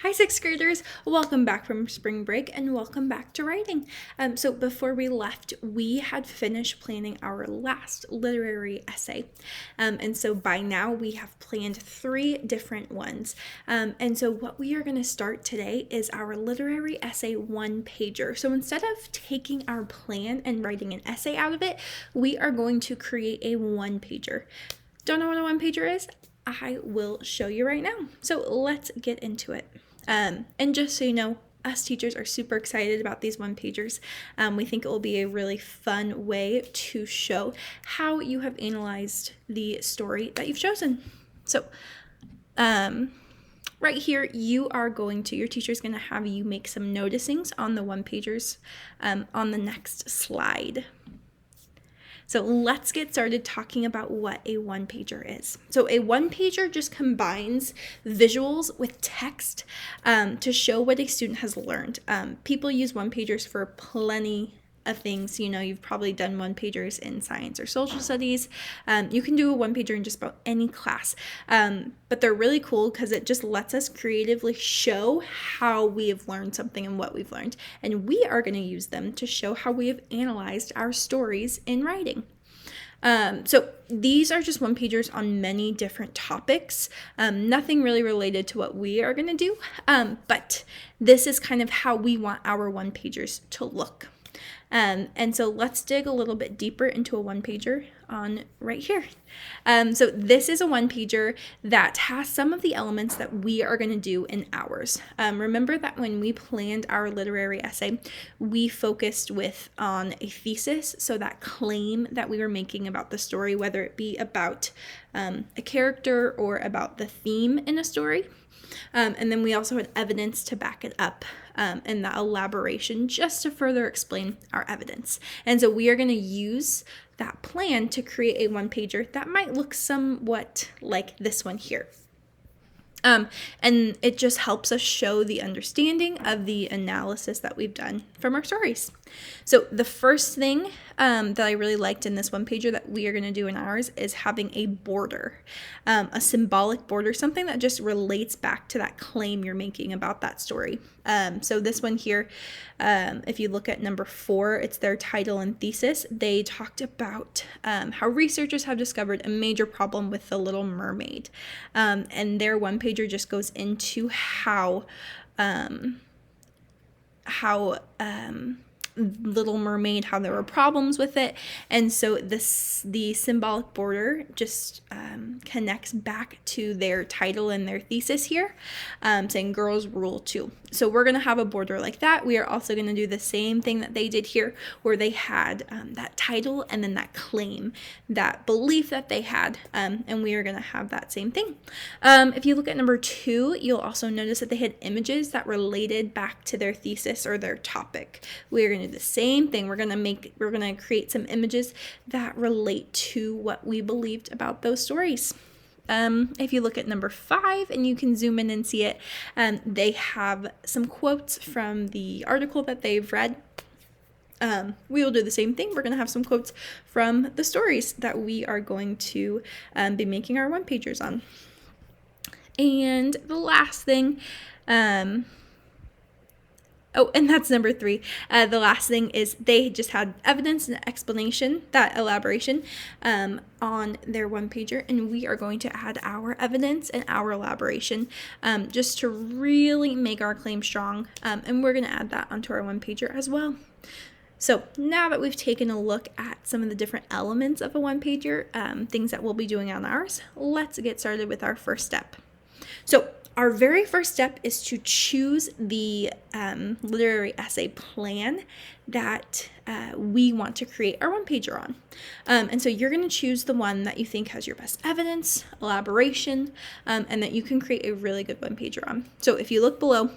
Hi, sixth graders. Welcome back from spring break and welcome back to writing. So before we left, we had finished planning our last literary essay. And so by now we have planned 3 different ones. And so what we are going to start today is our literary essay 1-pager. So instead of taking our plan and writing an essay out of it, we are going to create a 1-pager. Don't know what a 1-pager is? I will show you right now. So let's get into it. And just so you know, us teachers are super excited about these 1-pagers. We think it will be a really fun way to show how you have analyzed the story that you've chosen. So right here, your teacher's going to have you make some noticings on the 1-pagers on the next slide. So let's get started talking about what a 1-pager is. So a 1-pager just combines visuals with text to show what a student has learned. People use 1-pagers for plenty of things. You know, you've probably done 1-pagers in science or social studies. You can do a 1-pager in just about any class. But they're really cool because it just lets us creatively show how we have learned something and what we've learned. And we are going to use them to show how we have analyzed our stories in writing. So these are just 1-pagers on many different topics, nothing really related to what we are going to do, but this is kind of how we want our 1-pagers to look. And so let's dig a little bit deeper into a 1-pager on right here. So this is a 1-pager that has some of the elements that we are going to do in ours. Remember that when we planned our literary essay, we focused on a thesis, so that claim that we were making about the story, whether it be about a character or about the theme in a story. And then we also had evidence to back it up and that elaboration just to further explain our evidence. And so we are going to use that plan to create a 1-pager that might look somewhat like this one here. And it just helps us show the understanding of the analysis that we've done from our stories. So the first thing that I really liked in this 1-pager that we are going to do in ours is having a border, a symbolic border, something that just relates back to that claim you're making about that story. So this one here, if you look at number 4, it's their title and thesis. They talked about how researchers have discovered a major problem with The Little Mermaid. And their 1-pager just goes into how Little Mermaid, how there were problems with it. And so the symbolic border just connects back to their title and their thesis here, saying girls rule too. So we're going to have a border like that. We are also going to do the same thing that they did here, where they had that title and then that claim, that belief that they had, and we are going to have that same thing. If you look at number 2, you'll also notice that they had images that related back to their thesis or their topic. We are going to do the same thing. We're going to create some images that relate to what we believed about those stories. If you look at number 5, and you can zoom in and see it, they have some quotes from the article that they've read. We will do the same thing. We're going to have some quotes from the stories that we are going to be making our 1-pagers on. And the last thing, and that's number 3. The last thing is they just had evidence and explanation, that elaboration, on their 1-pager, and we are going to add our evidence and our elaboration just to really make our claim strong, and we're going to add that onto our 1-pager as well. So now that we've taken a look at some of the different elements of a 1-pager, things that we'll be doing on ours, let's get started with our first step. So our very first step is to choose the literary essay plan that we want to create our 1-pager on. And so you're going to choose the one that you think has your best evidence, elaboration, and that you can create a really good 1-pager on. So if you look below,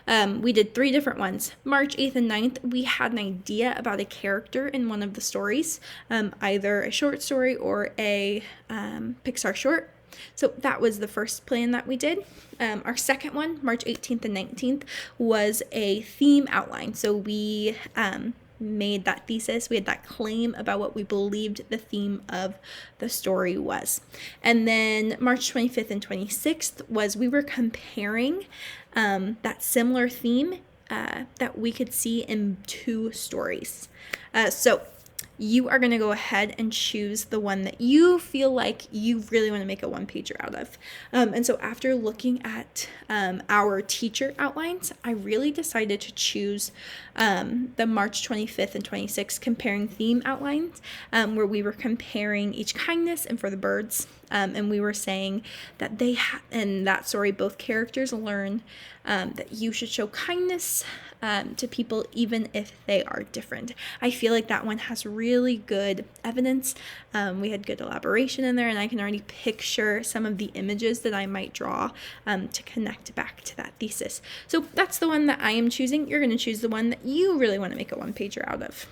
we did 3 different ones. March 8th and 9th, we had an idea about a character in one of the stories, either a short story or a Pixar short. So that was the first plan that we did. Our second one, March 18th and 19th, was a theme outline. So we made that thesis. We had that claim about what we believed the theme of the story was. And then March 25th and 26th was we were comparing that similar theme that we could see in two stories. So you are going to go ahead and choose the one that you feel like you really want to make a one-pager out of. And so after looking at our teacher outlines, I really decided to choose the March 25th and 26th comparing theme outlines, where we were comparing each kindness and for the birds. And we were saying that in that story, both characters learn that you should show kindness to people even if they are different. I feel like that one has really good evidence. We had good elaboration in there, and I can already picture some of the images that I might draw to connect back to that thesis. So that's the one that I am choosing. You're going to choose the one that you really want to make a one-pager out of.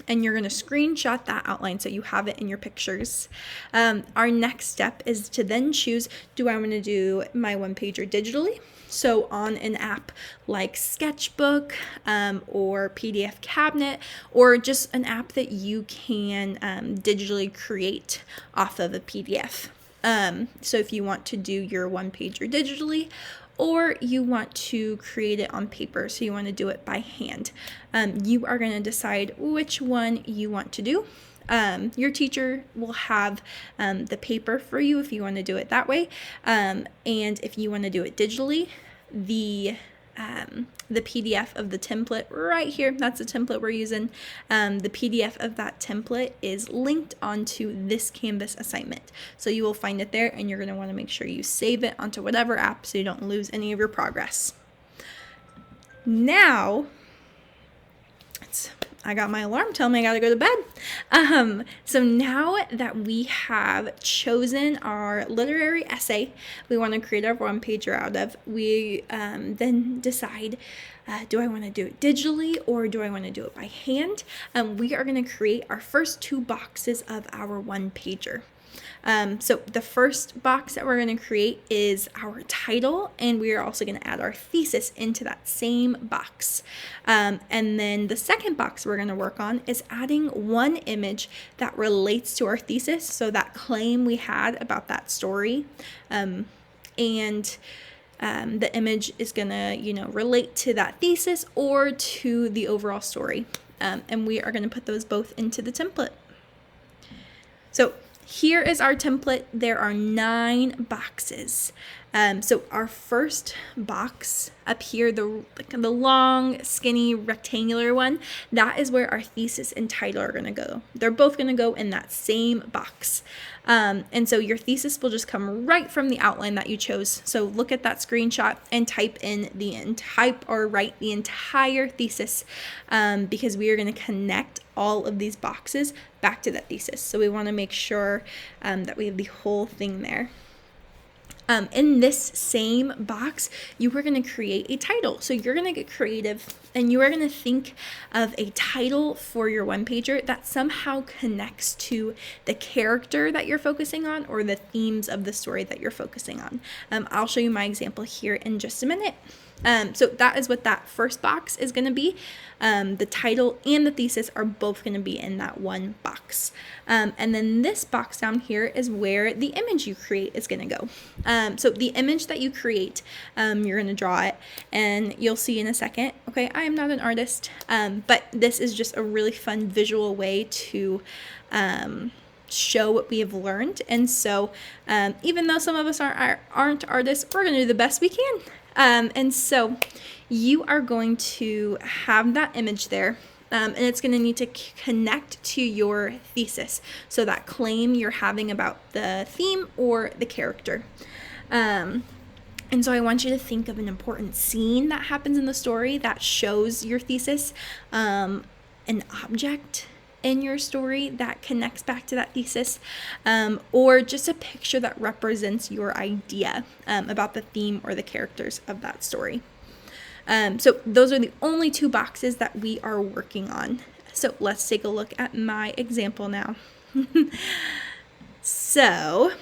And you're going to screenshot that outline so you have it in your pictures. Our next step is to then choose, do I want to do my one-pager digitally? So on an app like Sketchbook or PDF Cabinet, or just an app that you can digitally create off of a PDF. So if you want to do your one-pager digitally, or you want to create it on paper, so you want to do it by hand, you are going to decide which one you want to do. Your teacher will have the paper for you if you want to do it that way, and if you want to do it digitally, the PDF of the template right here, that's the template we're using. The PDF of that template is linked onto this Canvas assignment. So you will find it there, and you're going to want to make sure you save it onto whatever app so you don't lose any of your progress. Now, I got my alarm telling me I gotta go to bed. So now that we have chosen our literary essay we want to create our one-pager out of, we then decide, do I want to do it digitally or do I want to do it by hand? We are going to create our first two boxes of our one-pager. So the first box that we're going to create is our title, and we are also going to add our thesis into that same box. And then the second box we're going to work on is adding one image that relates to our thesis, so that claim we had about that story. The image is going to, relate to that thesis or to the overall story. And we are going to put those both into the template. So here is our template. There are 9 boxes. So our first box up here, the long, skinny, rectangular one, that is where our thesis and title are going to go. They're both going to go in that same box. And so your thesis will just come right from the outline that you chose. So look at that screenshot and write the entire thesis, because we are going to connect all of these boxes back to that thesis. So we want to make sure that we have the whole thing there. In this same box, you are going to create a title. So you're going to get creative, and you are going to think of a title for your one-pager that somehow connects to the character that you're focusing on or the themes of the story that you're focusing on. I'll show you my example here in just a minute. So that is what that first box is going to be. The title and the thesis are both going to be in that one box. And then this box down here is where the image you create is going to go. So the image that you create, you're going to draw it, and you'll see in a second. Okay, I am not an artist, but this is just a really fun visual way to show what we have learned. And so even though some of us aren't artists, we're going to do the best we can. And so you are going to have that image there, and it's going to need to connect to your thesis, so that claim you're having about the theme or the character. And so I want you to think of an important scene that happens in the story that shows your thesis, an object in your story that connects back to that thesis, or just a picture that represents your idea about the theme or the characters of that story. So those are the only 2 boxes that we are working on. So let's take a look at my example now. So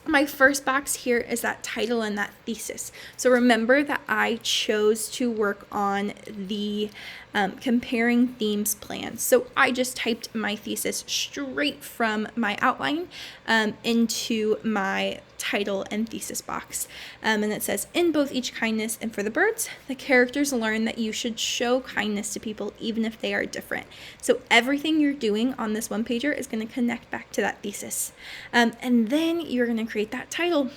my first box here is that title and that thesis. So remember that I chose to work on the comparing themes plan. So I just typed my thesis straight from my outline into my title and thesis box. And it says, in both Each Kindness and For the Birds, the characters learn that you should show kindness to people even if they are different. So everything you're doing on this one pager is going to connect back to that thesis. And then you're going to create that title.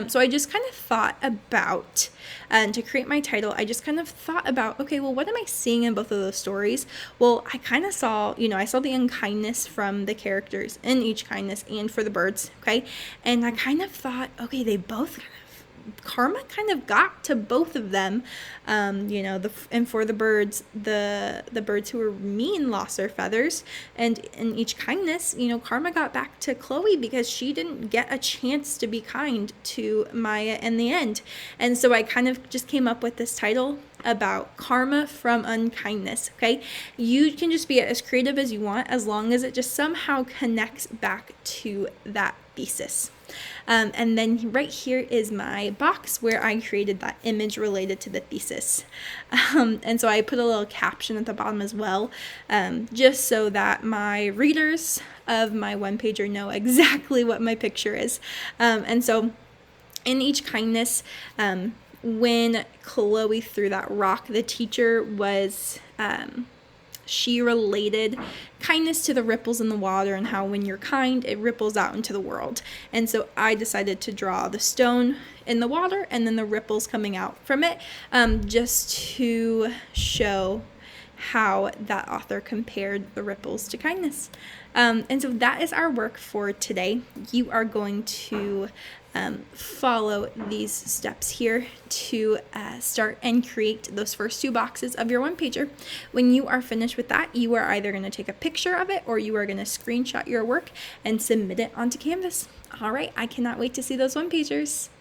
So I just kind of thought about, to create my title, I just kind of thought about, okay, well, what am I seeing in both of those stories? Well, I kind of saw, I saw the unkindness from the characters in Each Kindness and For the Birds, okay? And I kind of thought, okay, they both karma kind of got to both of them, and For the Birds, the birds who were mean lost their feathers, and in Each Kindness, karma got back to Chloe because she didn't get a chance to be kind to Maya in the end. And so I kind of just came up with this title about karma from unkindness. Okay, you can just be as creative as you want as long as it just somehow connects back to that thesis. And then right here is my box where I created that image related to the thesis. And so I put a little caption at the bottom as well, just so that my readers of my one pager know exactly what my picture is. And so in Each Kindness, when Chloe threw that rock, the teacher was, she related kindness to the ripples in the water and how when you're kind, it ripples out into the world. And so I decided to draw the stone in the water and then the ripples coming out from it, just to show how that author compared the ripples to kindness. And so that is our work for today. You are going to follow these steps here to start and create those first two boxes of your one pager. When you are finished with that, you are either going to take a picture of it or you are going to screenshot your work and submit it onto Canvas. All right, I cannot wait to see those one pagers.